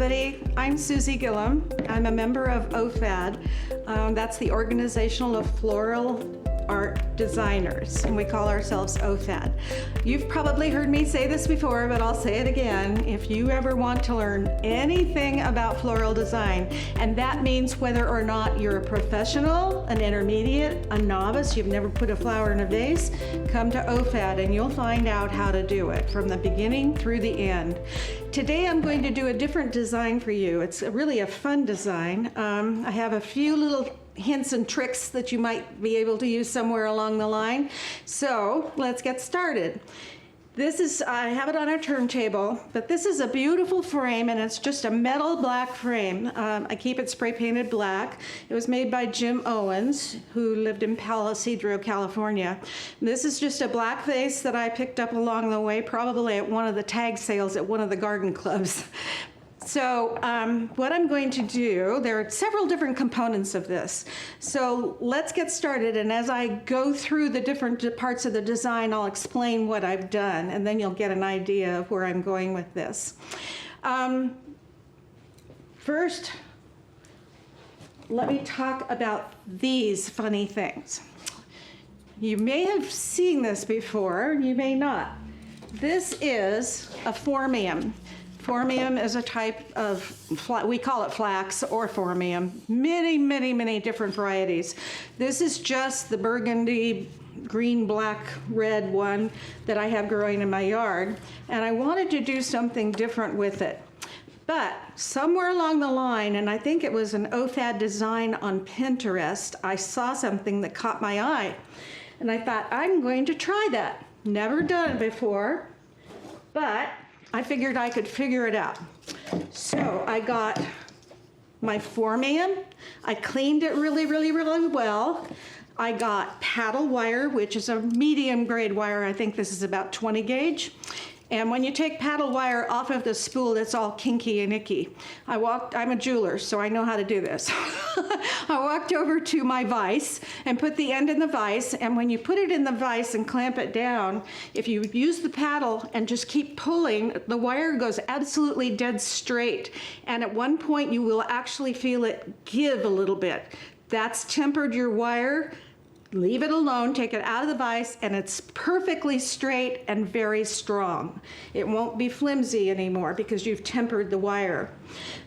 everybody. I'm Susi Gillum. I'm a member of OFAD. That's the Organizational of Floral Art Designers, and we call ourselves OFAD. You've probably heard me say this before, but I'll say it again. If you ever want to learn anything about floral design, and that means whether or not you're a professional, an intermediate, a novice, you've never put a flower in a vase, come to OFAD and you'll find out how to do it from the beginning through the end. Today I'm going to do a different design for you. It's really a fun design. I have a few little hints and tricks that you might be able to use somewhere along the line. So let's get started. This is, I have it on a turntable, but this is a beautiful frame, and it's just a metal black frame. I keep it spray painted black. It was made by Jim Owens, who lived in Palo Cedro, California. This is just a black vase that I picked up along the way, probably at one of the tag sales at one of the garden clubs. So what I'm going to do, there are several different components of this. So let's get started, and as I go through the different parts of the design, I'll explain what I've done, and then you'll get an idea of where I'm going with this. First, let me talk about these funny things. You may have seen this before, you may not. This is a phormium. Phormium is a type of, we call it flax or phormium, many different varieties. This is just the burgundy, green, black, red one that I have growing in my yard, and I wanted to do something different with it. But somewhere along the line, and I think it was an OFAD design on Pinterest, I saw something that caught my eye, and I thought, I'm going to try that. Never done it before, but I figured I could figure it out. So I got my phormium. I cleaned it really well. I got paddle wire, which is a medium grade wire. I think this is about 20 gauge. And when you take paddle wire off of the spool, it's all kinky and icky. I'm a jeweler, so I know how to do this. I walked over to my vise and put the end in the vise, and when you put it in the vise and clamp it down, if you use the paddle and just keep pulling, the wire goes absolutely dead straight. And at one point, you will actually feel it give a little bit. That's tempered your wire. Leave it alone, take it out of the vise, and it's perfectly straight and very strong. It won't be flimsy anymore because you've tempered the wire.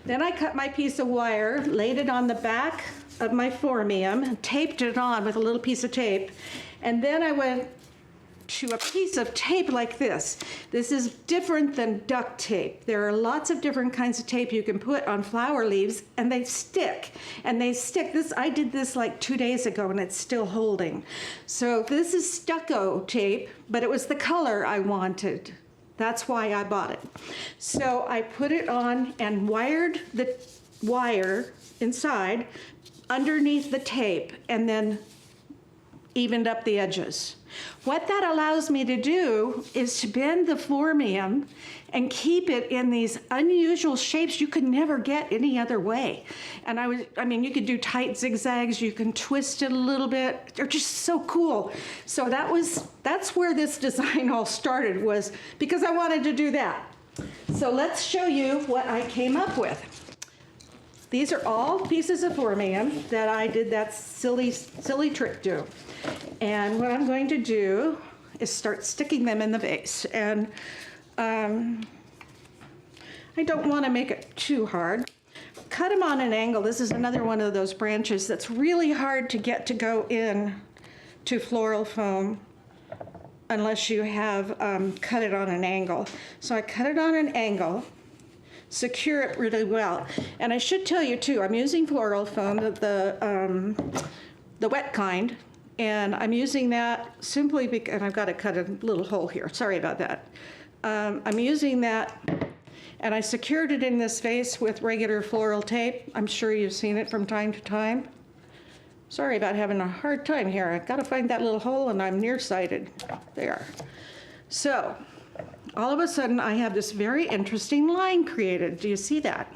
Then I cut my piece of wire, laid it on the back of my phormium, taped it on with a little piece of tape, and then I went to a piece of tape like this. This is different than duct tape. There are lots of different kinds of tape you can put on flower leaves, and they stick. And they stick. I did this like 2 days ago, and it's still holding. So this is stucco tape, but it was the color I wanted. That's why I bought it. So I put it on and wired the wire inside underneath the tape, and then evened up the edges. What that allows me to do is to bend the phormium and keep it in these unusual shapes you could never get any other way. And I mean, you could do tight zigzags, you can twist it a little bit. They're just so cool. So that's where this design all started, was because I wanted to do that. So let's show you what I came up with. These are all pieces of phormium that I did that silly trick to. And what I'm going to do is start sticking them in the vase. And I don't want to make it too hard. Cut them on an angle. This is another one of those branches that's really hard to get to go in to floral foam unless you have cut it on an angle. So I cut it on an angle, secure it really well. And I should tell you too, I'm using floral foam, the wet kind. And I'm using that simply because, and I've got to cut a little hole here. Sorry about that. I'm using that, and I secured it in this vase with regular floral tape. I'm sure you've seen it from time to time. Sorry about having a hard time here. I've got to find that little hole, and I'm nearsighted. There. So, all of a sudden, I have this very interesting line created. Do you see that?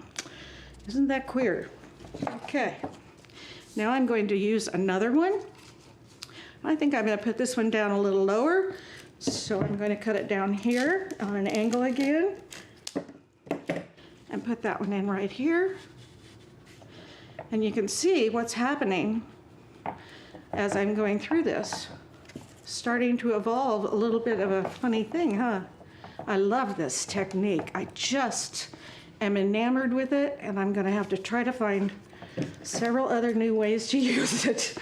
Isn't that weird? Okay. Now I'm going to use another one. I think I'm going to put this one down a little lower. So I'm going to cut it down here on an angle again. and put that one in right here. And you can see what's happening as I'm going through this. Starting to evolve a little bit of a funny thing, huh? I love this technique. I just am enamored with it, and I'm gonna have to try to find several other new ways to use it.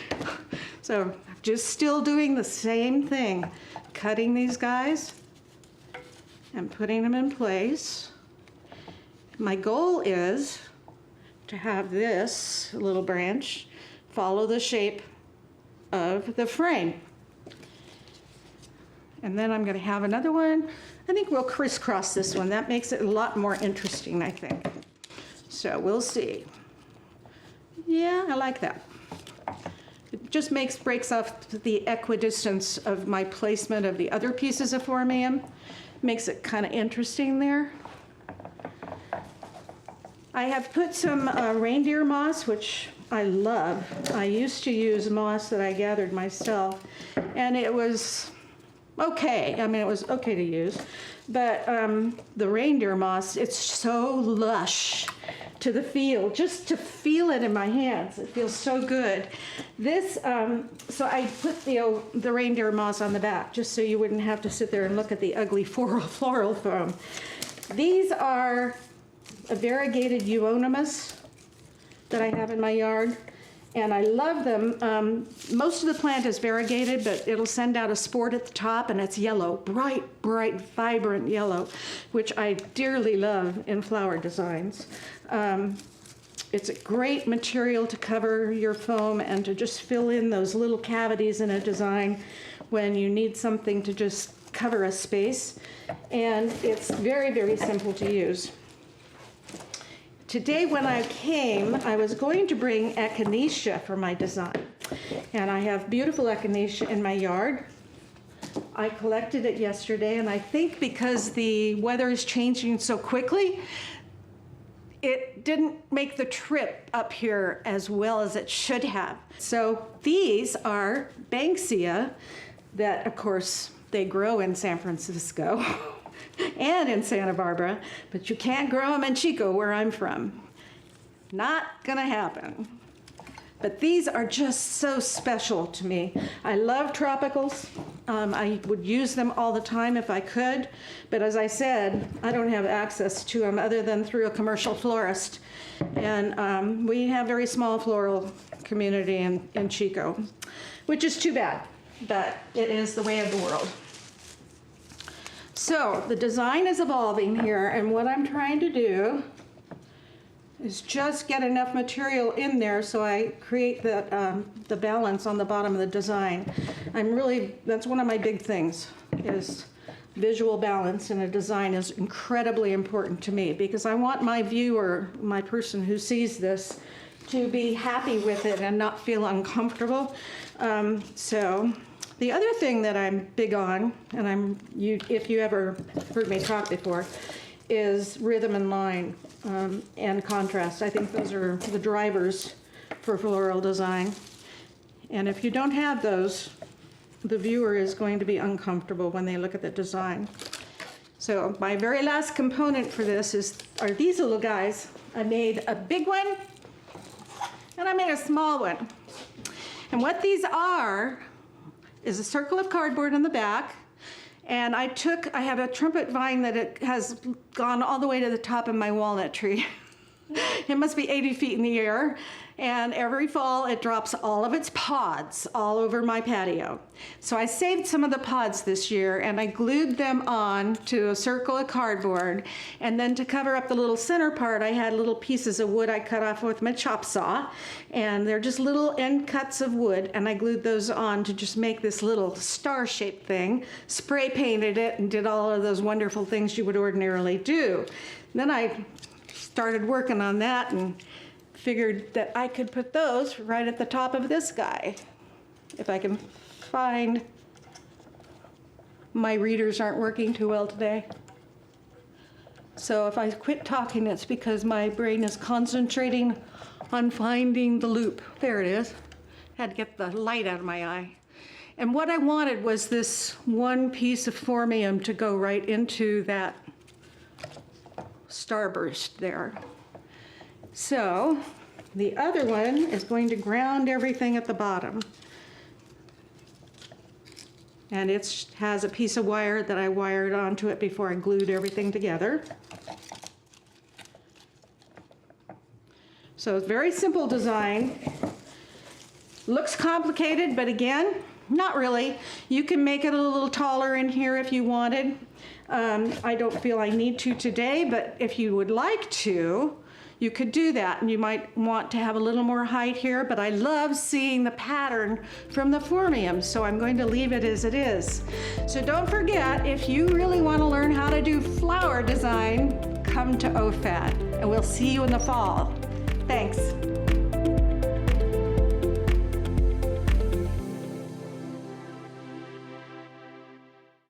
So I'm just still doing the same thing, cutting these guys and putting them in place. My goal is to have this little branch follow the shape of the frame. And then I'm going to have another one. I think we'll crisscross this one. That makes it a lot more interesting, I think. So we'll see. Yeah, I like that. It just breaks off the equidistance of my placement of the other pieces of phormium. Makes it kind of interesting there. I have put some reindeer moss, which I love. I used to use moss that I gathered myself, and it was okay. I mean, it was okay to use. But the reindeer moss, it's so lush to the feel. Just to feel it in my hands, it feels so good. This, so I put the reindeer moss on the back, just so you wouldn't have to sit there and look at the ugly floral foam. These are a variegated Euonymus that I have in my yard, and I love them. Most of the plant is variegated, but it'll send out a sport at the top, and it's yellow, bright, vibrant yellow, which I dearly love in flower designs. It's a great material to cover your foam and to just fill in those little cavities in a design when you need something to just cover a space, and it's very, very simple to use. Today when I came, I was going to bring echinacea for my design. And I have beautiful echinacea in my yard. I collected it yesterday, and I think because the weather is changing so quickly, it didn't make the trip up here as well as it should have. So these are Banksia that, of course, they grow in San Francisco. And in Santa Barbara, but you can't grow them in Chico, where I'm from. Not gonna happen. But these are just so special to me. I love tropicals. I would use them all the time if I could, but as I said, I don't have access to them other than through a commercial florist. And we have a very small floral community in Chico, which is too bad, but it is the way of the world. So the design is evolving here, and what I'm trying to do is just get enough material in there so I create the balance on the bottom of the design. That's one of my big things, is visual balance in a design is incredibly important to me, because I want my viewer, my person who sees this, to be happy with it and not feel uncomfortable. So the other thing that I'm big on, and if you ever heard me talk before, is rhythm and line and contrast. I think those are the drivers for floral design. And if you don't have those, the viewer is going to be uncomfortable when they look at the design. So my very last component for this are these little guys. I made a big one, and I made a small one. And what these are is a circle of cardboard in the back, and I have a trumpet vine that it has gone all the way to the top of my walnut tree. It must be 80 feet in the air, and every fall it drops all of its pods all over my patio. So I saved some of the pods this year, and I glued them on to a circle of cardboard, and then to cover up the little center part, I had little pieces of wood I cut off with my chop saw, and they're just little end cuts of wood, and I glued those on to just make this little star-shaped thing, spray painted it, and did all of those wonderful things you would ordinarily do. Then I started working on that and figured that I could put those right at the top of this guy. If I can find, my readers aren't working too well today. So if I quit talking, it's because my brain is concentrating on finding the loop. There it is. Had to get the light out of my eye. And what I wanted was this one piece of phormium to go right into that starburst there. So the other one is going to ground everything at the bottom. And it has a piece of wire that I wired onto it before I glued everything together. So it's very simple design. Looks complicated, but again, not really. You can make it a little taller in here if you wanted. I don't feel I need to today, but if you would like to, you could do that. And you might want to have a little more height here, but I love seeing the pattern from the Phormium, so I'm going to leave it as it is. So don't forget, if you really want to learn how to do flower design, come to OFAD, and we'll see you in the fall. Thanks.